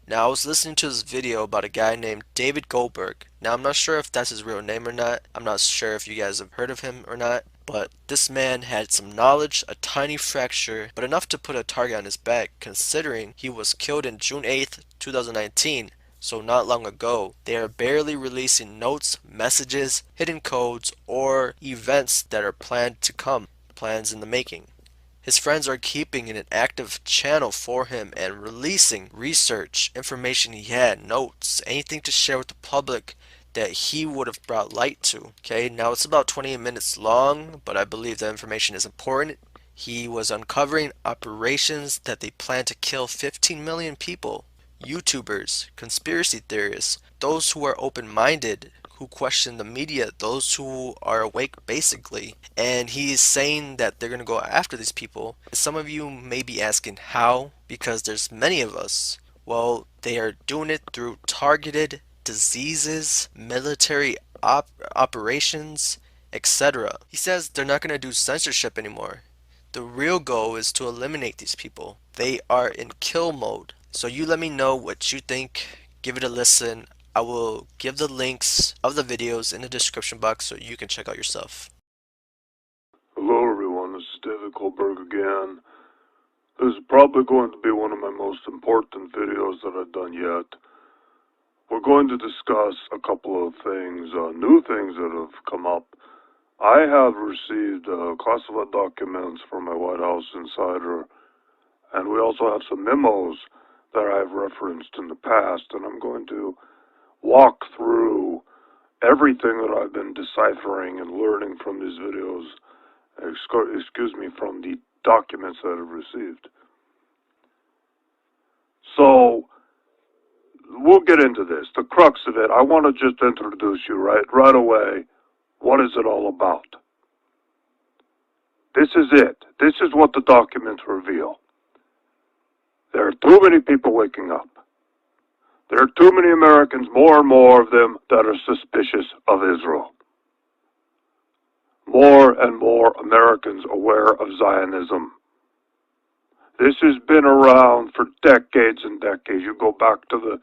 Now, I was listening to this video about a guy named David Goldberg. Now, I'm not sure if that's his real name or not. I'm not sure if you guys have heard of him or not. But this man had some knowledge, a tiny fracture, but enough to put a target on his back considering he was killed in June 8th, 2019. So not long ago. They are barely releasing notes, messages, hidden codes, or events that are planned to come. Plans in the making. His friends are keeping an active channel for him and releasing research, information he had, notes, anything to share with the public that he would have brought light to. Okay, now it's about 28 minutes long, but I believe the information is important. He was uncovering operations that they plan to kill 15 million people. YouTubers, conspiracy theorists, those who are open-minded, who question the media, those who are awake basically. And he's saying that they're going to go after these people. Some of you may be asking how, because there's many of us. Well, they are doing it through targeted diseases, military operations, etc. He says they're not going to do censorship anymore. The real goal is to eliminate these people. They are in kill mode. So you let me know what you think. Give it a listen. I will give the links of the videos in the description box so you can check out yourself. Hello everyone, this is David Goldberg again. This is probably going to be one of my most important videos that I've done yet. We're going to discuss a couple of things, new things that have come up. I have received classified documents from my White House insider, and we also have some memos that I've referenced in the past, and I'm going to walk through everything that I've been deciphering and learning from these videos, from the documents that I've received. So, we'll get into this. The crux of it, I want to just introduce you right away. What is it all about? This is it. This is what the documents reveal. There are too many people waking up. There are too many Americans, more and more of them, that are suspicious of Israel. More and more Americans aware of Zionism. This has been around for decades and decades. You go back to the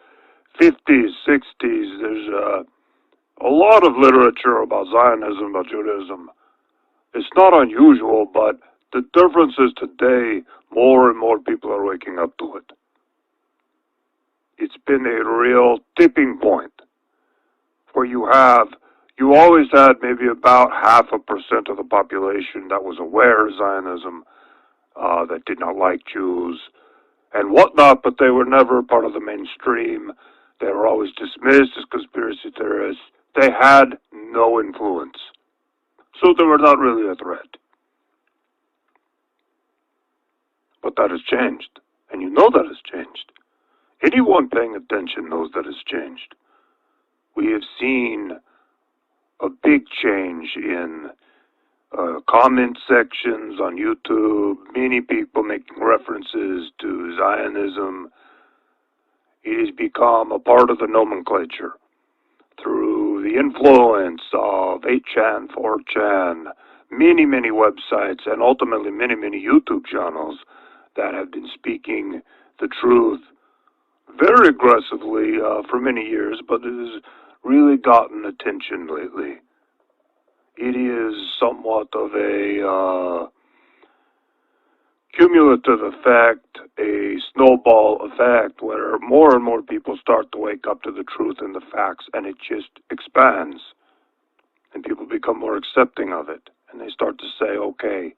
50s, 60s, there's a lot of literature about Zionism, about Judaism. It's not unusual, but the difference is today, more and more people are waking up to it. It's been a real tipping point where you always had maybe about 0.5% of the population that was aware of Zionism, that did not like Jews and whatnot, but they were never part of the mainstream. They were always dismissed as conspiracy theorists. They had no influence. So they were not really a threat. But that has changed. And you know that has changed. Anyone paying attention knows that has changed. We have seen a big change in comment sections on YouTube, many people making references to Zionism. It has become a part of the nomenclature through the influence of 8chan, 4chan, many websites, and ultimately many YouTube channels that have been speaking the truth very aggressively for many years, but it has really gotten attention lately. It is somewhat of a cumulative effect, a snowball effect, where more and more people start to wake up to the truth and the facts, and it just expands, and people become more accepting of it, and they start to say, okay,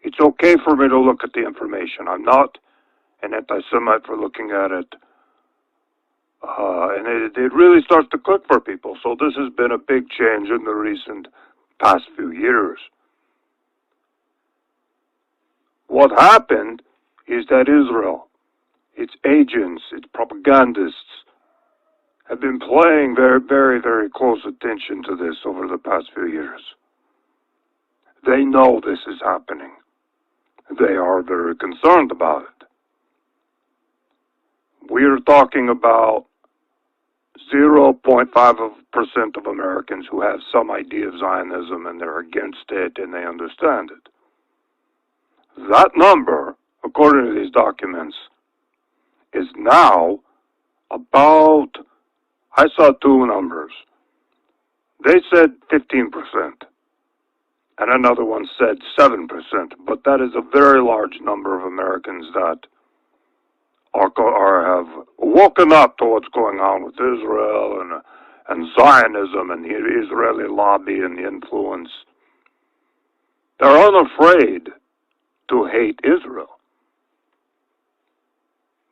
it's okay for me to look at the information. I'm not an anti-Semite for looking at it. And it really starts to click for people. So this has been a big change in the recent past few years. What happened is that Israel, its agents, its propagandists, have been paying very close attention to this over the past few years. They know this is happening. They are very concerned about it. We are talking about 0.5% of Americans who have some idea of Zionism and they're against it and they understand it. That number, according to these documents, is now about, I saw two numbers. They said 15%, and another one said 7%, but that is a very large number of Americans that have woken up to what's going on with Israel and Zionism and the Israeli lobby and the influence. They're unafraid to hate Israel.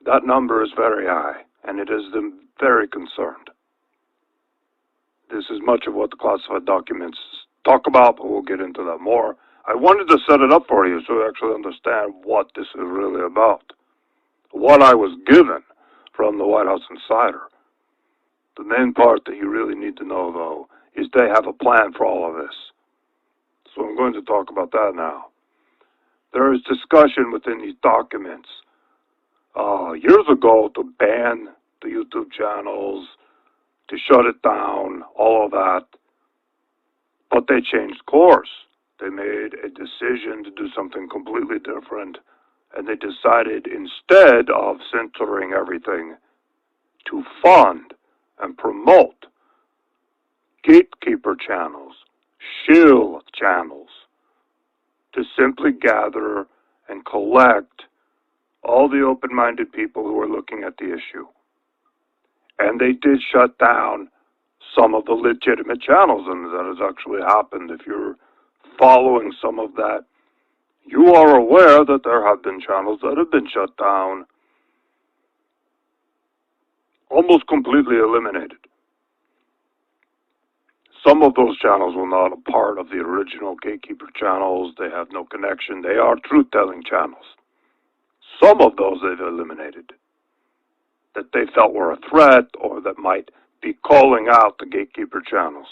That number is very high, and it has them very concerned. This is much of what the classified documents talk about, but we'll get into that more. I wanted to set it up for you so you actually understand what this is really about. What I was given from the White House Insider. The main part that you really need to know, though, is they have a plan for all of this. So I'm going to talk about that now. There is discussion within these documents years ago to ban the YouTube channels, to shut it down, all of that. But they changed course. They made a decision to do something completely different. And they decided, instead of censoring everything, to fund and promote gatekeeper channels, shill channels, to simply gather and collect all the open-minded people who are looking at the issue. And they did shut down some of the legitimate channels, and that has actually happened. If you're following some of that, you are aware that there have been channels that have been shut down, almost completely eliminated. Some of those channels were not a part of the original gatekeeper channels. They have no connection. They are truth-telling channels. Some of those they've eliminated that they felt were a threat or that might be calling out the gatekeeper channels.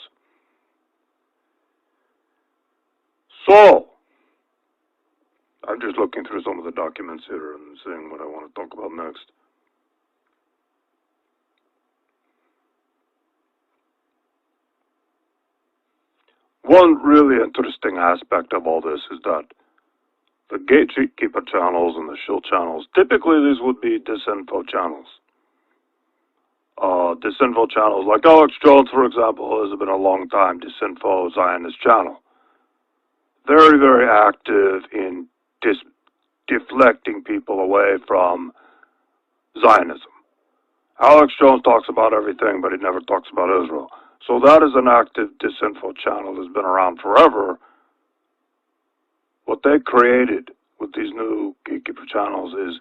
So, I'm just looking through some of the documents here and seeing what I want to talk about next. One really interesting aspect of all this is that the gatekeeper channels and the shill channels, typically these would be disinfo channels. Disinfo channels like Alex Jones, for example, has been a long time disinfo Zionist channel. Very, very active in deflecting people away from Zionism. Alex Jones talks about everything, but he never talks about Israel. So that is an active disinfo channel that's been around forever. What they created with these new gatekeeper channels is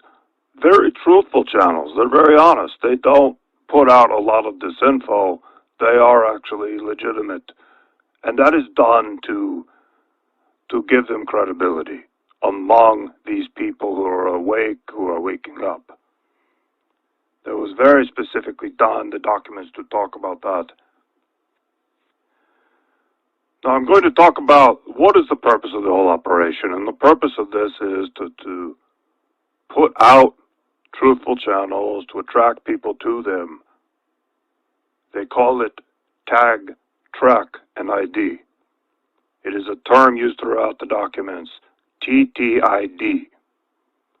very truthful channels. They're very honest. They don't put out a lot of disinfo. They are actually legitimate. And that is done to give them credibility among these people who are awake, who are waking up. That was very specifically done, the documents to talk about that. Now I'm going to talk about what is the purpose of the whole operation, and the purpose of this is to put out truthful channels, to attract people to them. They call it tag, track, and ID. It is a term used throughout the documents, TTID.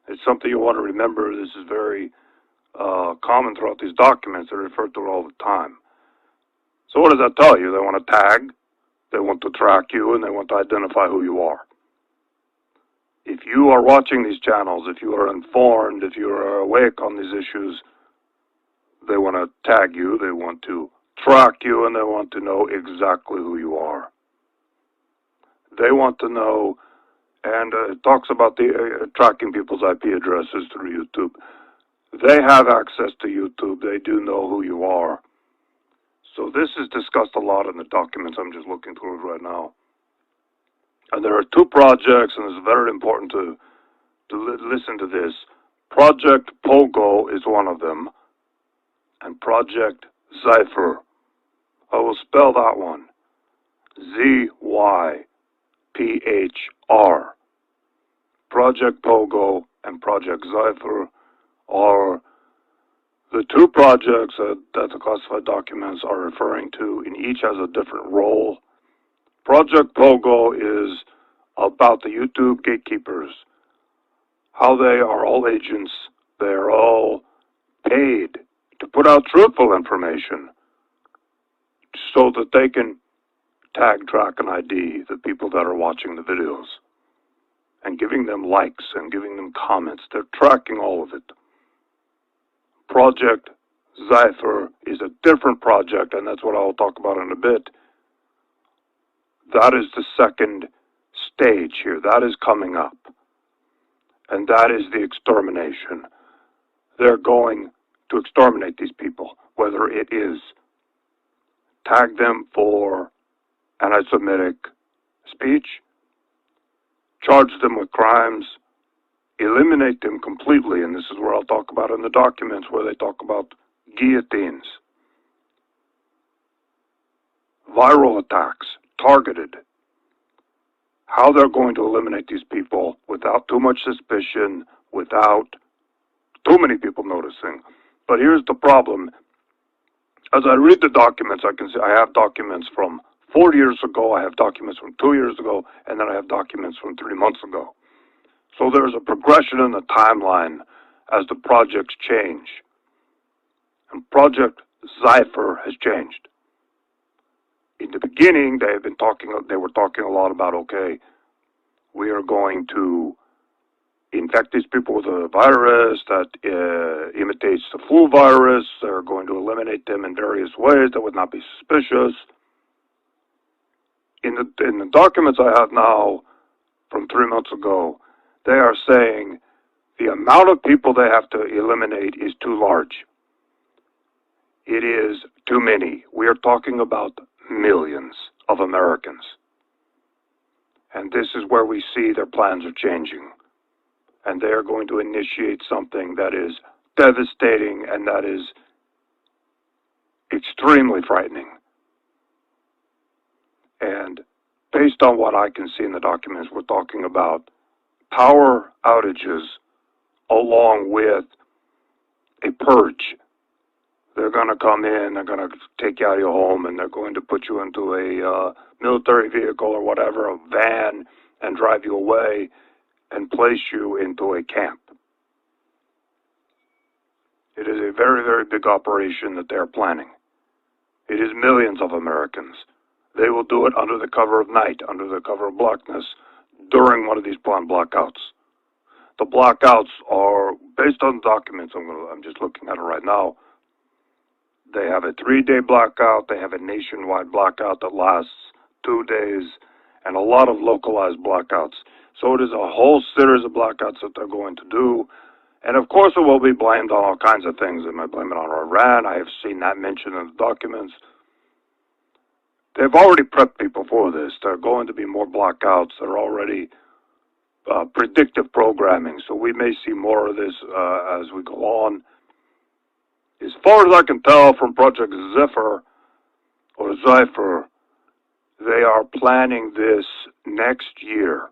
It's something you want to remember. This is very common throughout these documents. They refer to it all the time. So what does that tell you? They want to tag, they want to track you, and they want to identify who you are. If you are watching these channels, if you are informed, if you are awake on these issues, they want to tag you, they want to track you, and they want to know exactly who you are. They want to know, and it talks about the tracking people's IP addresses through YouTube. They have access to YouTube. They do know who you are. So this is discussed a lot in the documents. I'm just looking through it right now. And there are two projects, and it's very important to listen to this. Project Pogo is one of them, and Project Zypher. I will spell that one. ZYPHR. Project Pogo and Project Zypher are the two projects that the classified documents are referring to, and each has a different role. Project Pogo is about the YouTube gatekeepers, how they are all agents. They are all paid to put out truthful information so that they can tag, track, and ID the people that are watching the videos and giving them likes and giving them comments. They're tracking all of it. Project Zypher is a different project, and that's what I'll talk about in a bit. That is the second stage here. That is coming up. And that is the extermination. They're going to exterminate these people, whether it is tag them for anti-Semitic speech, charge them with crimes, eliminate them completely, and this is where I'll talk about in the documents where they talk about guillotines, viral attacks, targeted, how they're going to eliminate these people without too much suspicion, without too many people noticing. But here's the problem. As I read the documents, I can see I have documents from 4 years ago, I have documents from 2 years ago, and then I have documents from 3 months ago. So there's a progression in the timeline as the projects change. And Project Zypher has changed. In the beginning, they were talking a lot about, okay, we are going to infect these people with a virus that imitates the flu virus. They're going to eliminate them in various ways that would not be suspicious. In the documents I have now from 3 months ago, they are saying the amount of people they have to eliminate is too large. It is too many. We are talking about millions of Americans. And this is where we see their plans are changing. And they are going to initiate something that is devastating and that is extremely frightening. And based on what I can see in the documents, we're talking about power outages along with a purge. They're going to come in, they're going to take you out of your home, and they're going to put you into a military vehicle or whatever, a van, and drive you away and place you into a camp. It is a very, very big operation that they're planning. It is millions of Americans. They will do it under the cover of night, under the cover of blackness, during one of these planned blackouts. The blackouts are based on documents. I'm just looking at it right now. They have a 3-day blackout. They have a nationwide blackout that lasts 2 days, and a lot of localized blackouts. So it is a whole series of blackouts that they're going to do. And of course it will be blamed on all kinds of things. They might blame it on Iran. I have seen that mentioned in the documents. They've already prepped people for this. There are going to be more blackouts. They're already predictive programming. So we may see more of this as we go on. As far as I can tell from Project Zypher, they are planning this next year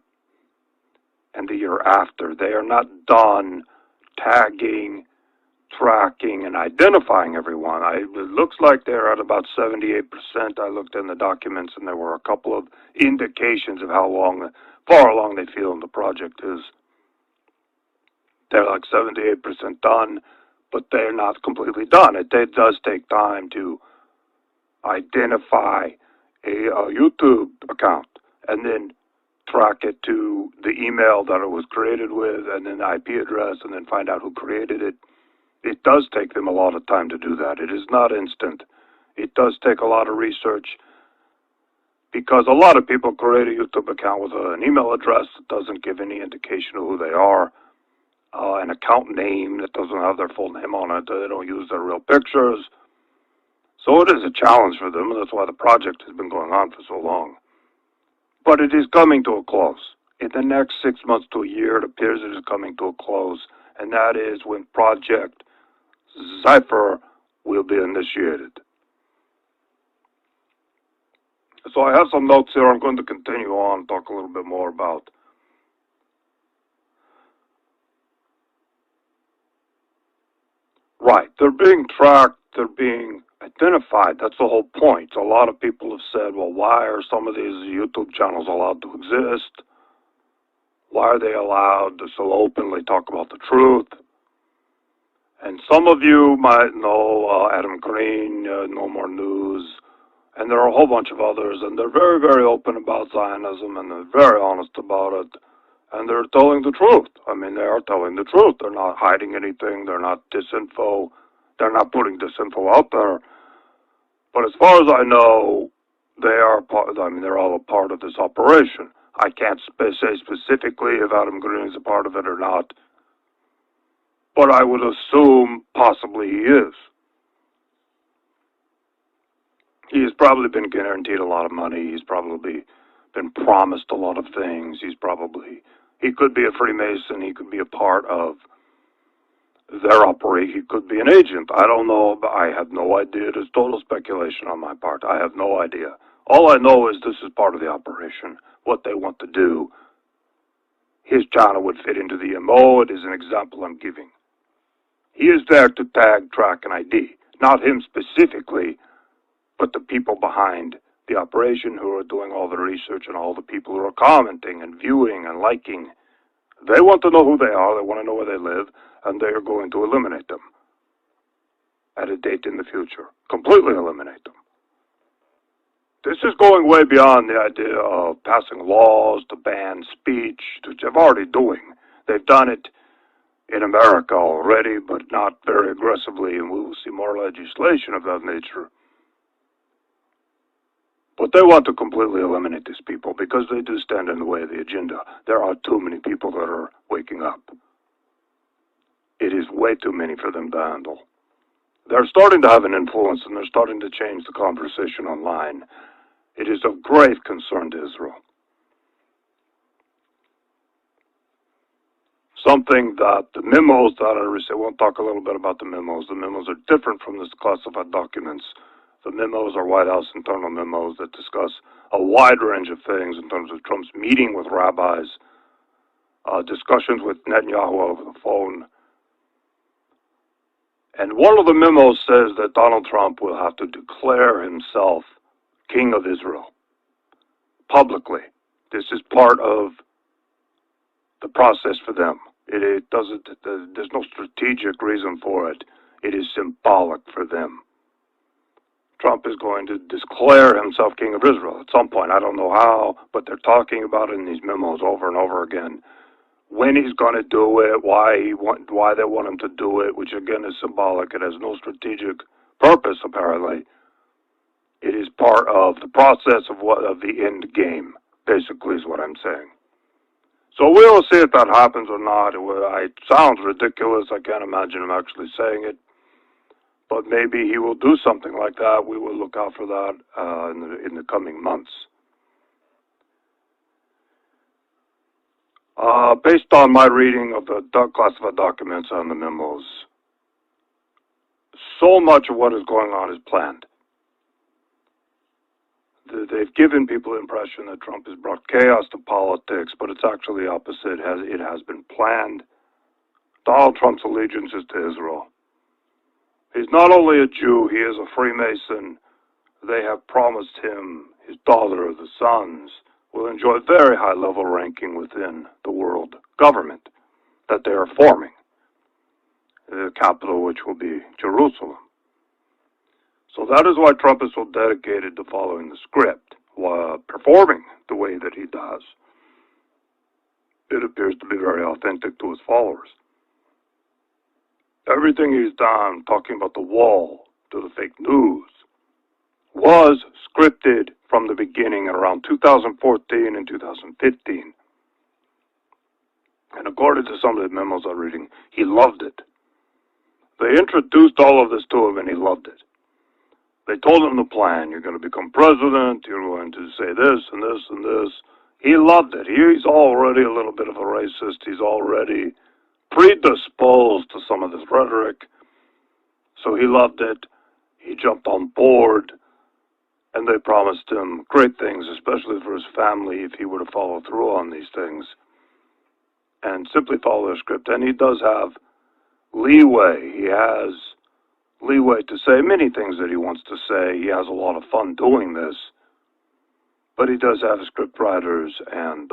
and the year after. They are not done tagging, tracking, and identifying everyone. It looks like they're at about 78%. I looked in the documents, and there were a couple of indications of how far along they feel in the project is. They're like 78% done, but they're not completely done. It does take time to identify a YouTube account and then track it to the email that it was created with and then the IP address and then find out who created it. It does take them a lot of time to do that. It is not instant. It does take a lot of research because a lot of people create a YouTube account with an email address that doesn't give any indication of who they are, an account name that doesn't have their full name on it. They don't use their real pictures. So it is a challenge for them, and that's why the project has been going on for so long. But it is coming to a close. In the next 6 months to a year, it appears it is coming to a close, and that is when Project Zypher will be initiated. So I have some notes here. I'm going to continue on and talk a little bit more about. Right, they're being tracked, they're being identified. That's the whole point. A lot of people have said, well, why are some of these YouTube channels allowed to exist? Why are they allowed to so openly talk about the truth? And And some of you might know Adam Green, No More News, and there are a whole bunch of others, and they're very, very open about Zionism, and they're very honest about it, and they're telling the truth. I mean, they are telling the truth. They're not hiding anything. They're not disinfo. They're not putting disinfo out there. But as far as I know, they are part. I mean, they're all a part of this operation. I can't say specifically if Adam Green is a part of it or not, but I would assume possibly he is. He has probably been guaranteed a lot of money. He's probably been promised a lot of things. He could be a Freemason. He could be a part of their operation. He could be an agent. I don't know. I have no idea. It is total speculation on my part. I have no idea. All I know is this is part of the operation, what they want to do. His channel would fit into the MO. It is an example I'm giving. He is there to tag, track, and ID. Not him specifically, but the people behind the operation who are doing all the research and all the people who are commenting and viewing and liking. They want to know who they are, they want to know where they live, and they are going to eliminate them at a date in the future. Completely eliminate them. This is going way beyond the idea of passing laws to ban speech, which they're already doing. They've done it in America already, but not very aggressively, and we will see more legislation of that nature. But they want to completely eliminate these people because they do stand in the way of the agenda. There are too many people that are waking up. It is way too many for them to handle. They're starting to have an influence, and they're starting to change the conversation online. It is of grave concern to Israel. Something that the memos that I received, we'll talk a little bit about the memos. The memos are different from the classified documents. The memos are White House internal memos that discuss a wide range of things in terms of Trump's meeting with rabbis, discussions with Netanyahu over the phone. And one of the memos says that Donald Trump will have to declare himself king of Israel publicly. This is part of the process for them. It doesn't. There's no strategic reason for it. It is symbolic for them. Trump is going to declare himself king of Israel at some point. I don't know how, but they're talking about it in these memos over and over again. When he's going to do it, why they want him to do it, which again is symbolic. It has no strategic purpose, apparently. It is part of the process of the end game, basically, is what I'm saying. So we will see if that happens or not. It sounds ridiculous. I can't imagine him actually saying it. But maybe he will do something like that. We will look out for that in the coming months. Based on my reading of the classified documents and the memos, so much of what is going on is planned. They've given people the impression that Trump has brought chaos to politics, but it's actually the opposite. It has been planned. Donald Trump's allegiance is to Israel. He's not only a Jew, he is a Freemason. They have promised him, his daughter, the sons, will enjoy very high-level ranking within the world government that they are forming, the capital which will be Jerusalem. So that is why Trump is so dedicated to following the script, while performing the way that he does. It appears to be very authentic to his followers. Everything he's done, talking about the wall to the fake news, was scripted from the beginning in around 2014 and 2015. And according to some of the memos I'm reading, he loved it. They introduced all of this to him and he loved it. They told him the plan. You're going to become president. You're going to say this and this and this. He loved it. He's already a little bit of a racist. He's already predisposed to some of this rhetoric. So he loved it. He jumped on board. And they promised him great things, especially for his family, if he were to follow through on these things and simply follow their script. And he does have leeway. He has leeway to say many things that he wants to say. He has a lot of fun doing this. But he does have script writers and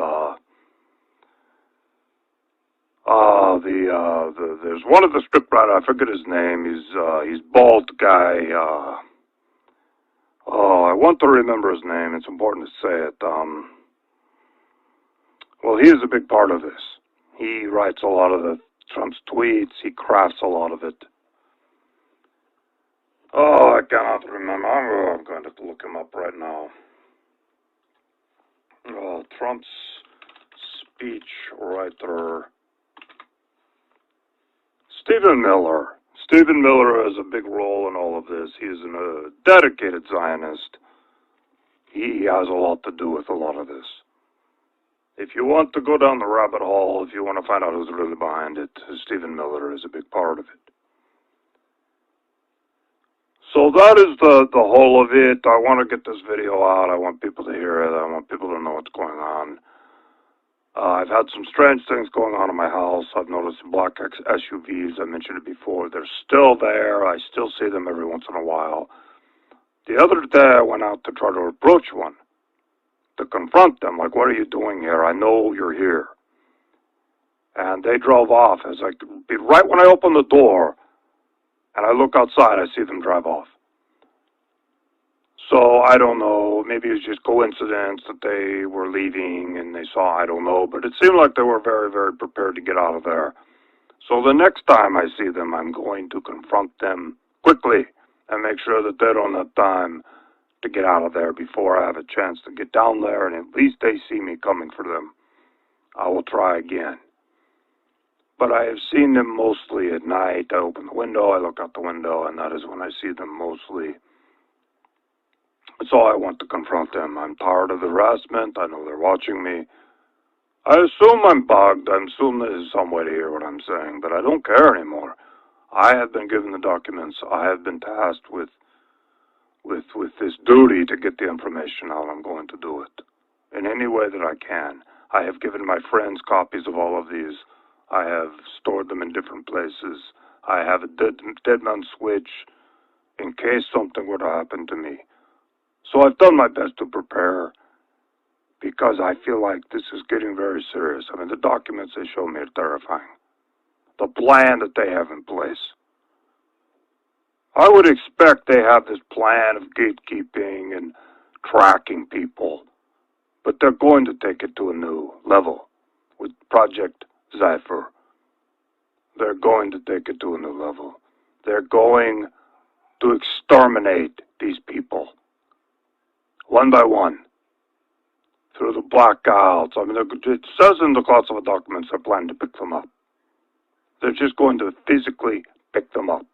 There's one of the scriptwriter, I forget his name, he's bald guy, I want to remember his name, it's important to say it, well, he is a big part of this. He writes a lot of Trump's tweets, he crafts a lot of it. Oh, I cannot remember, I'm going to have to look him up right now. Trump's speech writer, Stephen Miller. Stephen Miller has a big role in all of this. He is a dedicated Zionist. He has a lot to do with a lot of this. If you want to go down the rabbit hole, if you want to find out who's really behind it, Stephen Miller is a big part of it. So that is the whole of it. I want to get this video out. I want people to hear it. I want people to know what's going on. I've had some strange things going on in my house. I've noticed black SUVs. I mentioned it before. They're still there. I still see them every once in a while. The other day, I went out to try to approach one, to confront them. Like, what are you doing here? I know you're here. And they drove off. As right when I opened the door, and I look outside, I see them drive off. So, I don't know, maybe it was just coincidence that they were leaving and they saw, I don't know, but it seemed like they were very, very prepared to get out of there. So the next time I see them, I'm going to confront them quickly and make sure that they don't have time to get out of there before I have a chance to get down there, and at least they see me coming for them. I will try again. But I have seen them mostly at night. I open the window, I look out the window, and that is when I see them mostly. So I want to confront them. I'm tired of the harassment. I know they're watching me. I assume I'm bugged. I assume there's some way to hear what I'm saying, but I don't care anymore. I have been given the documents. I have been tasked with this duty to get the information out. I'm going to do it in any way that I can. I have given my friends copies of all of these. I have stored them in different places. I have a dead man switch in case something were to happen to me. So I've done my best to prepare because I feel like this is getting very serious. I mean, the documents they show me are terrifying. The plan that they have in place. I would expect they have this plan of gatekeeping and tracking people, but they're going to take it to a new level with Project Zephyr. They're going to take it to a new level. They're going to exterminate these people. One by one, through the blackouts. I mean, it says in the classified documents they're planning to pick them up. They're just going to physically pick them up.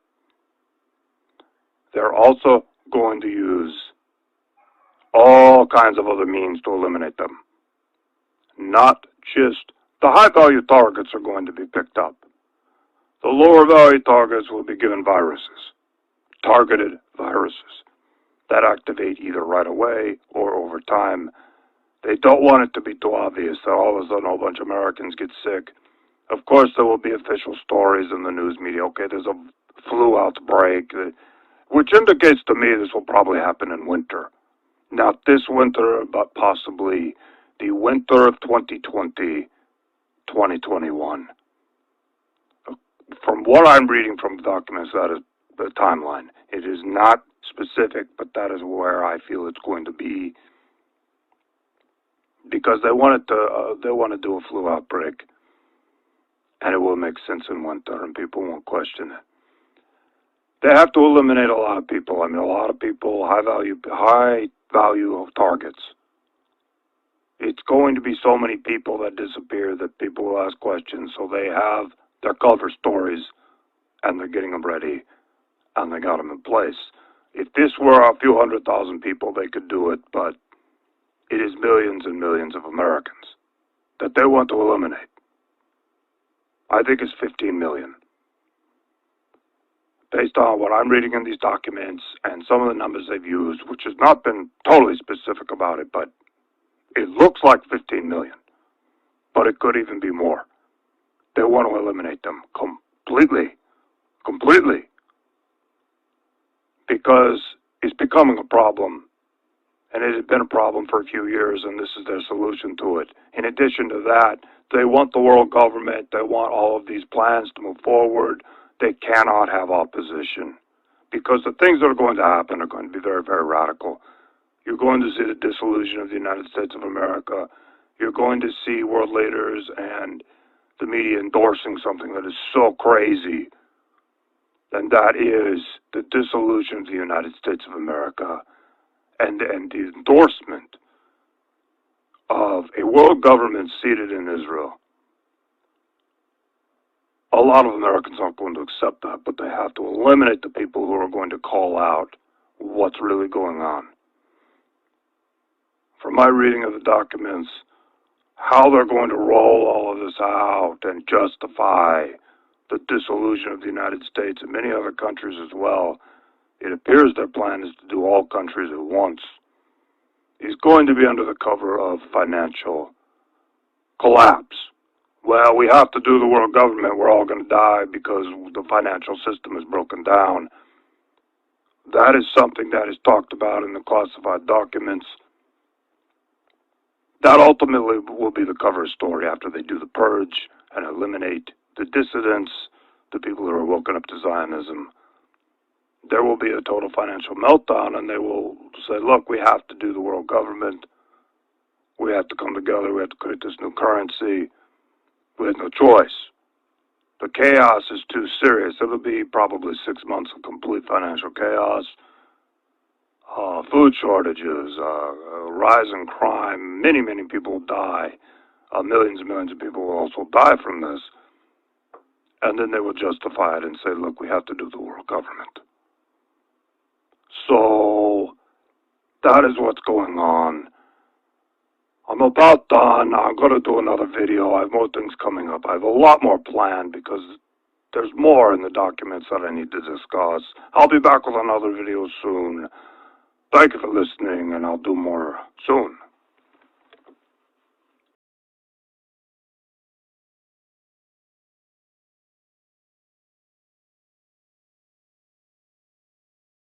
They're also going to use all kinds of other means to eliminate them. Not just the high-value targets are going to be picked up. The lower-value targets will be given viruses, targeted viruses, that activate either right away or over time. They don't want it to be too obvious that all of a sudden a whole bunch of Americans get sick. Of course, there will be official stories in the news media. Okay, there's a flu outbreak, which indicates to me this will probably happen in winter. Not this winter, but possibly the winter of 2020, 2021. From what I'm reading from the documents, that is the timeline. It is not specific, but that is where I feel it's going to be, because they want to do a flu outbreak, and it will make sense in winter, and people won't question it. They have to eliminate a lot of people. I mean, a lot of people, high value of targets. It's going to be so many people that disappear that people will ask questions, so they have their cover stories, and they're getting them ready, and they got them in place. If this were a few 100,000 people, they could do it, but it is millions and millions of Americans that they want to eliminate. I think it's 15 million. Based on what I'm reading in these documents and some of the numbers they've used, which has not been totally specific about it, but it looks like 15 million. But it could even be more. They want to eliminate them completely. Completely. Because it's becoming a problem And it had been a problem for a few years, and this is their solution to it. In addition to that, they want the world government, they want all of these plans to move forward. They cannot have opposition, because the things that are going to happen are going to be very, very radical. You're going to see the dissolution of the United States of America. You're going to see world leaders and the media endorsing something that is so crazy, and that is the dissolution of the United States of America and the endorsement of a world government seated in Israel. A lot of Americans aren't going to accept that, but they have to eliminate the people who are going to call out what's really going on. From my reading of the documents, how they're going to roll all of this out and justify the dissolution of the United States and many other countries as well, it appears their plan is to do all countries at once. Is going to be under the cover of financial collapse. Well, we have to do the world government. We're all going to die because the financial system is broken down. That is something that is talked about in the classified documents. That ultimately will be the cover story after they do the purge and eliminate the dissidents, the people who are woken up to Zionism. There will be a total financial meltdown, and they will say, look, we have to do the world government. We have to come together. We have to create this new currency. We have no choice. The chaos is too serious. It'll be probably 6 months of complete financial chaos, food shortages, rise in crime. Many, many people will die. Millions and millions of people will also die from this. And then they will justify it and say, look, we have to do the world government. So that is what's going on. I'm about done. I'm going to do another video. I have more things coming up. I have a lot more planned because there's more in the documents that I need to discuss. I'll be back with another video soon. Thank you for listening, and I'll do more soon.